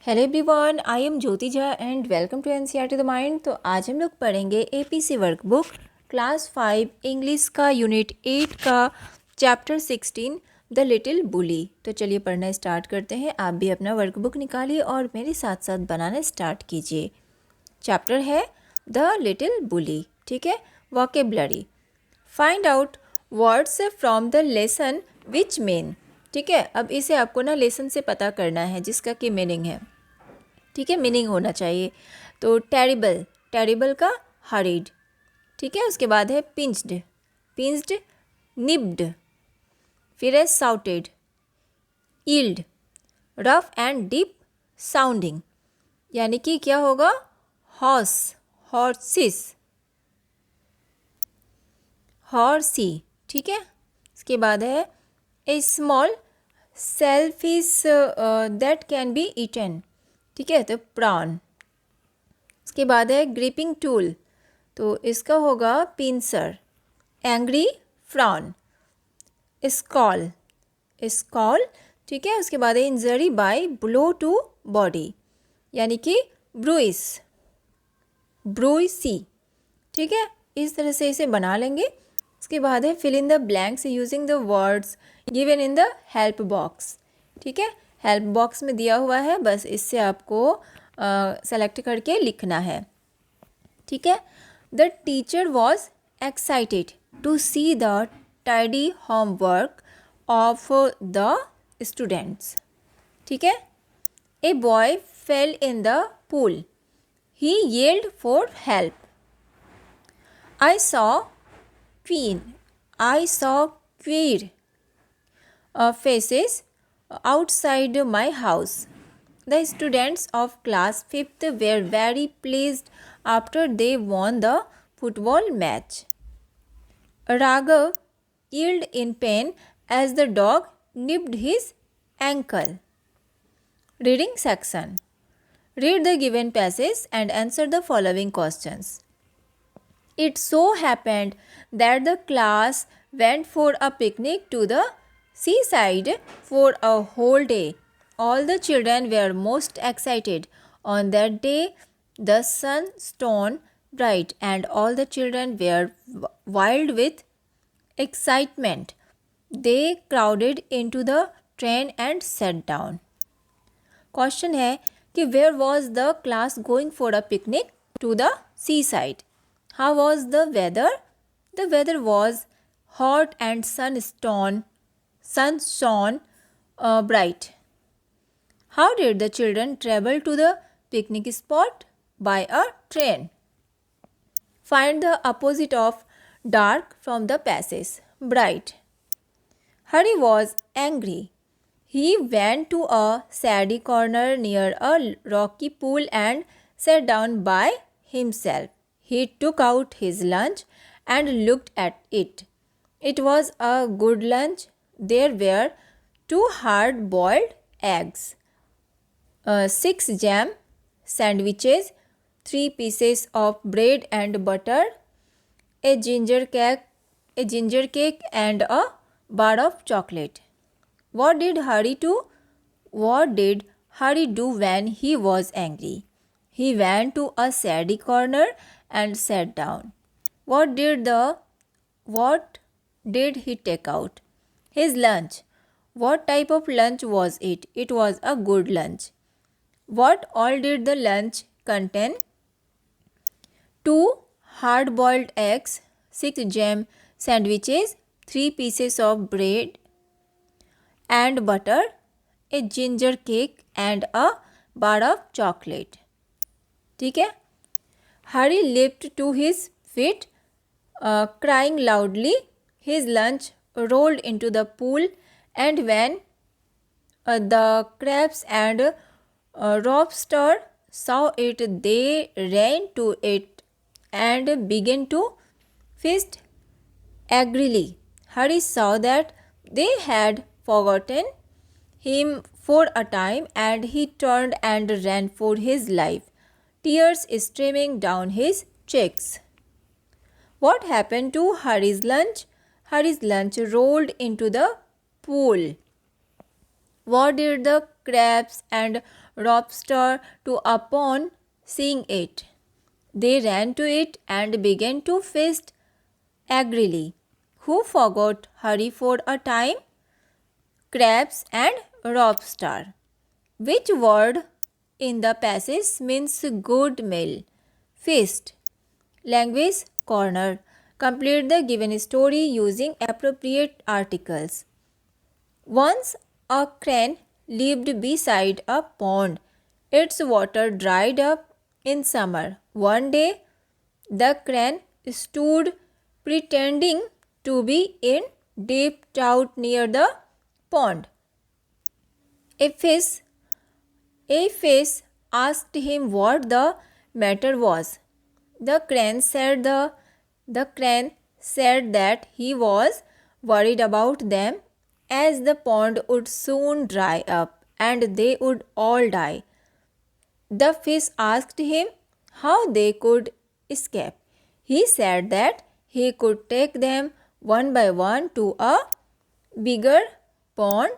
Hello everyone, I am Jyoti Jha and welcome to NCERT the mind. तो आज हम लोग पढ़ेंगे एपीसी वर्कबुक क्लास 5 इंग्लिश का यूनिट 8 का चैप्टर 16 द लिटिल बुली। तो चलिए पढ़ना स्टार्ट करते हैं। आप भी अपना वर्कबुक निकालिए और मेरे साथ साथ बनाना स्टार्ट कीजिए। चैप्टर है द लिटिल बुली। ठीक है, vocabulary. Find out words from the lesson which mean. ठीक है, अब इसे आपको ना लेसन से पता करना है जिसका कि मीनिंग है। ठीक है, मीनिंग होना चाहिए। तो टेरिबल, टेरिबल का हरीड। ठीक है, उसके बाद है पिंच्ड, पिंच्ड, निब्ड, फिर है shouted, yield, rough and deep sounding, यानी कि क्या होगा, हॉर्स, हॉर्सिस, हॉर्सी। ठीक है, इसके बाद है a small sailfish that can be eaten. ठीक है, तो प्रॉन। इसके बाद है ग्रिपिंग टूल, तो इसका होगा pincer. Angry frown, scowl, scowl. ठीक है, उसके बाद है injury by blow to body, यानी कि ब्रूइस, ब्रूइसी। ठीक है, इस तरह से इसे बना लेंगे। उसके बाद है fill in the blanks using the words given in the help box. ठीक है, हेल्प बॉक्स में दिया हुआ है, बस इससे आपको सेलेक्ट करके लिखना है। ठीक है, the teacher was excited to see the tidy homework of the students. ठीक है, a boy fell in the pool, he yelled for help. I saw queen, I saw queer faces outside my house. The students of class 5th were very pleased after they won the football match. Raghav yelled in pain as the dog nipped his ankle. Reading section. Read the given passage and answer the following questions. It so happened that the class went for a picnic to the seaside for a whole day. All the children were most excited. On that day, the sun shone bright, and all the children were wild with excitement. They crowded into the train and sat down. Question है कि where was the class going for a picnic? To the seaside. How was the weather? The weather was hot and sun shone bright. How did the children travel to the picnic spot? By a train. Find the opposite of dark from the passage. Bright. Hari was angry. He went to a shady corner near a rocky pool and sat down by himself. He took out his lunch and looked at it. It was a good lunch. There were 2 hard-boiled eggs, 6 jam sandwiches, 3 pieces of bread and butter, a ginger cake and a bar of chocolate. What did Hari do? What did Hari do when he was angry? He went to a shady corner and sat down. What did he take out? His lunch. What type of lunch was it? It was a good lunch. What all did the lunch contain? 2 hard-boiled eggs, 6 jam sandwiches, 3 pieces of bread and butter, a ginger cake and a bar of chocolate. ठीक है, Hari leaped to his feet, crying loudly. His lunch rolled into the pool, and when the crabs and lobster saw it, they ran to it and began to feast angrily. Hari saw that they had forgotten him for a time, and he turned and ran for his life, tears streaming down his cheeks. What happened to Hari's lunch? Hari's lunch rolled into the pool. What did the crabs and lobster to a pond. Seeing it, they ran to it and began to feast angrily. Who forgot hurry for a time? Crabs and lobster. Which word in the passage means good meal? Feast. Language corner. Complete the given story using appropriate articles. Once a crane lived beside a pond. Its water dried up in summer. One day, the crane stood pretending to be in deep doubt near the pond. A fish asked him what the matter was. The crane said that he was worried about them as the pond would soon dry up and they would all die. The fish asked him how they could escape. He said that he could take them one by one to a bigger pond.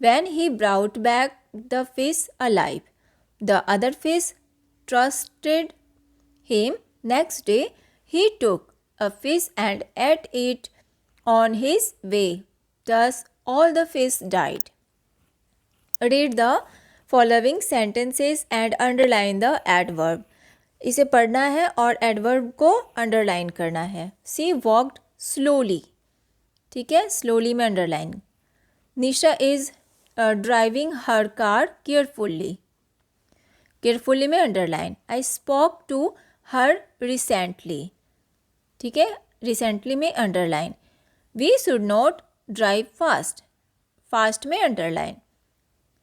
When he brought back the fish alive, the other fish trusted him. Next day, he took a fish and ate it on his way. Thus, all the fish died. Read the following sentences and underline the adverb. इसे पढ़ना है और adverb को underline करना है. She walked slowly. ठीक है, slowly में underline. Nisha is driving her car carefully. Carefully में underline. I spoke to her recently. ठीक है, रिसेंटली में underline. We should not drive fast. Fast में underline.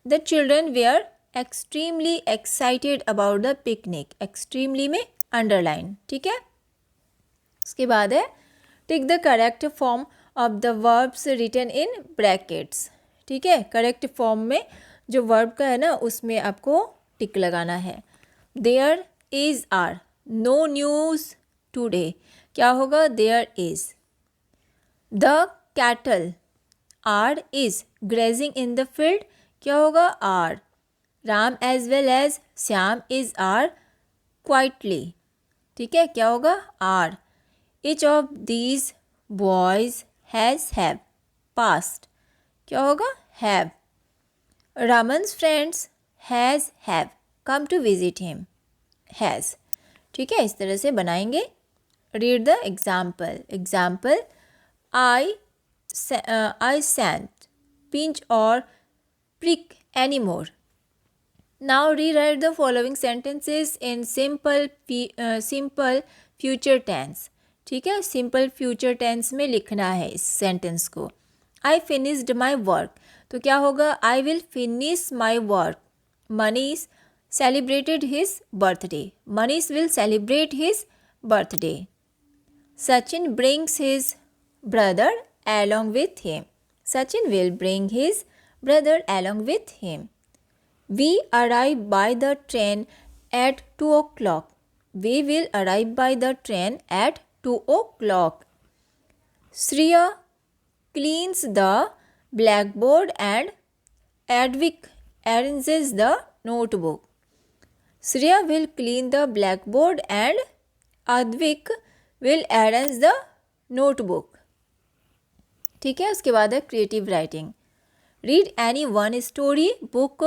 The children were extremely excited about the picnic. Extremely में underline. ठीक है, उसके बाद है tick the correct form of the verbs written in brackets. ठीक है, करेक्ट फॉर्म में जो वर्ब का है ना उसमें आपको टिक लगाना है. There is are. No news today. क्या होगा? There is. The cattle are is grazing in the field. क्या होगा? Are. Ram as well as Shyam is are quietly. ठीक है, क्या होगा? Are. Each of these boys have passed. क्या होगा? Have. Raman's friends have come to visit him. Has. ठीक है, इस तरह से बनाएंगे. Read the example. Example I shan't pinch or prick anymore. Now rewrite the following sentences in simple future tense. ठीक है, सिंपल फ्यूचर टेंस में लिखना है इस सेंटेंस को. I finished my work. तो क्या होगा? I will finish my work. Manish celebrated his birthday. Manish will celebrate his birthday. Sachin brings his brother along with him. Sachin will bring his brother along with him. We arrive by the train at 2 o'clock. We will arrive by the train at 2 o'clock. Shreya cleans the blackboard and Advik arranges the notebook. Shreya will clean the blackboard and Advik will arrange the notebook. ठीक है, उसके बाद है creative writing. Read any one story book.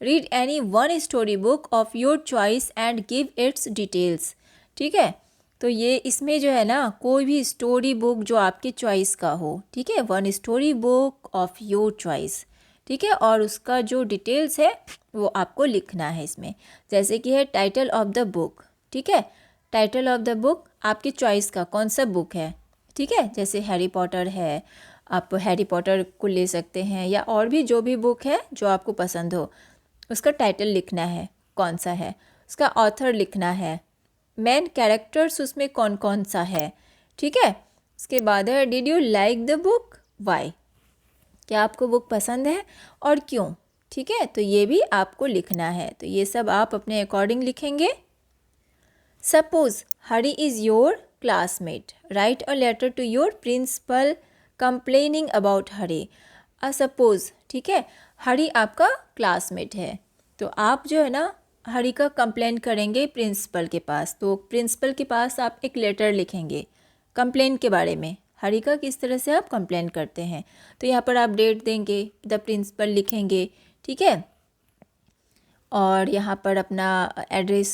Read any one story book of your choice and give its details. ठीक है, तो ये इसमें जो है ना कोई भी स्टोरी बुक जो आपकी चॉइस का हो. ठीक है, one story book of your choice. ठीक है, और उसका जो डिटेल्स है वो आपको लिखना है इसमें. जैसे कि है टाइटल ऑफ द बुक. ठीक है, टाइटल ऑफ द बुक आपकी चॉइस का कौन सा बुक है. ठीक है, जैसे हैरी पॉटर है, आप हैरी पॉटर को ले सकते हैं या और भी जो भी बुक है जो आपको पसंद हो उसका टाइटल लिखना है कौन सा है, उसका ऑथर लिखना है, मेन कैरेक्टर्स उसमें कौन कौन सा है. ठीक है, उसके बाद है did you like the book, why. क्या आपको बुक पसंद है और क्यों. ठीक है, तो ये भी आपको लिखना है. तो ये सब आप अपने अकॉर्डिंग लिखेंगे. Suppose Hari is your classmate. Write a letter to your principal complaining about Hari. Suppose, ठीक है, हरी आपका क्लासमेट है, तो आप जो है ना हरी का कंप्लेंट करेंगे प्रिंसिपल के पास। तो प्रिंसिपल के पास आप एक लेटर लिखेंगे कंप्लेंट के बारे में, हरी का किस तरह से आप कंप्लेंट करते हैं। तो यहाँ पर आप डेट देंगे, द प्रिंसिपल लिखेंगे, ठीक है, और यहाँ पर अपना एड्रेस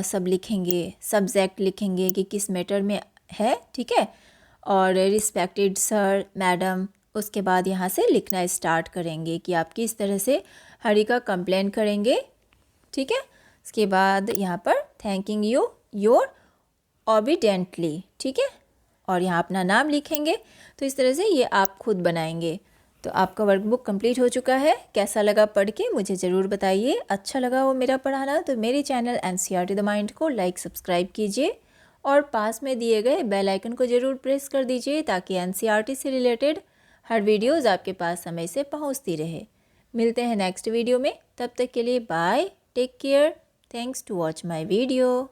सब लिखेंगे, सब्जेक्ट लिखेंगे कि किस मैटर में है, ठीक है, और रिस्पेक्टेड सर मैडम। उसके बाद यहाँ से लिखना स्टार्ट करेंगे कि आप किस तरह से हरी का कंप्लेंट करेंगे, ठीक है। उसके बाद यहाँ पर थैंकिंग यू योर ओबीडेंटली, ठीक है, और यहाँ अपना नाम लिखेंगे। तो इस तरह से ये आप खुद बनाएंगे। तो आपका वर्कबुक कंप्लीट हो चुका है। कैसा लगा पढ़ के मुझे ज़रूर बताइए। अच्छा लगा वो मेरा पढ़ाना तो मेरे चैनल NCERT द माइंड को लाइक सब्सक्राइब कीजिए और पास में दिए गए बेल आइकन को ज़रूर प्रेस कर दीजिए ताकि NCERT से रिलेटेड हर वीडियोज़ आपके पास समय से पहुँचती रहे। मिलते हैं नेक्स्ट वीडियो में, तब तक के लिए bye, take care, thanks to watch my video.